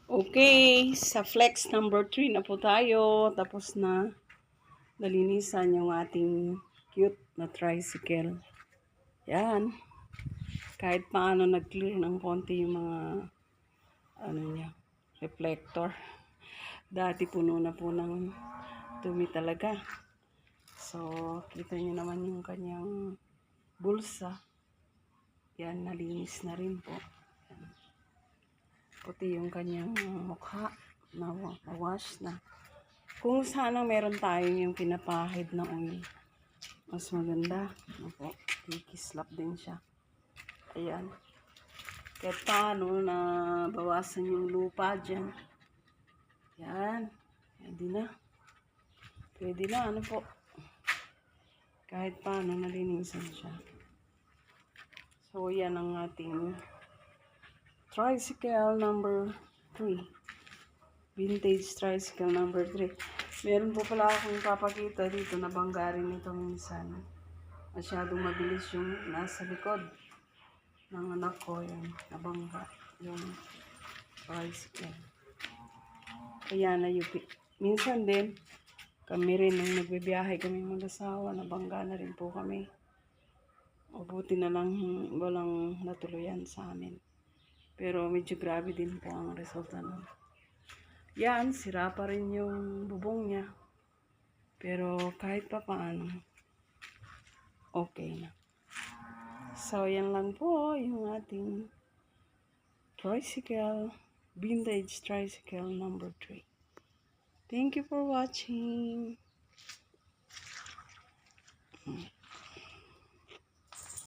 Okay, sa flex number 3 na po tayo. Tapos na nalinisan yung ating cute na tricycle. Yan. Kahit paano nag-clear ng konti yung mga reflector. Dati puno na po ng dumi talaga. So, kita nyo naman yung kanyang bulsa. Yan, nalinis na rin po. Puti yung kanyang mukha na wash na. Kung sana meron tayong yung pinapahid na oil, mas maganda. Opo, kikislap din siya. Ayan. Kahit paano na bawasan yung lupa dyan. Yan. Pwede na. Pwede na, ano po. Kahit paano nalinisan siya. So, yan ang ating tricycle number 3. Vintage tricycle number 3. Meron po pala akong papakita dito na bangga rin ito minsan. Masyadong mabilis yung nasa likod ng anak ko. Yan, nabangga yung tricycle. Kaya nayupi. Minsan din, kami rin nung nagbibiyahe kami mag-asawa, nabangga na rin po kami. O buti na lang walang natuluyan sa amin. Pero medyo grabe din po ang resulta nun. Yan, sira pa rin yung bubong niya. Pero kahit pa paano, okay na. So, yan lang po yung ating tricycle, vintage tricycle number 3. Thank you for watching.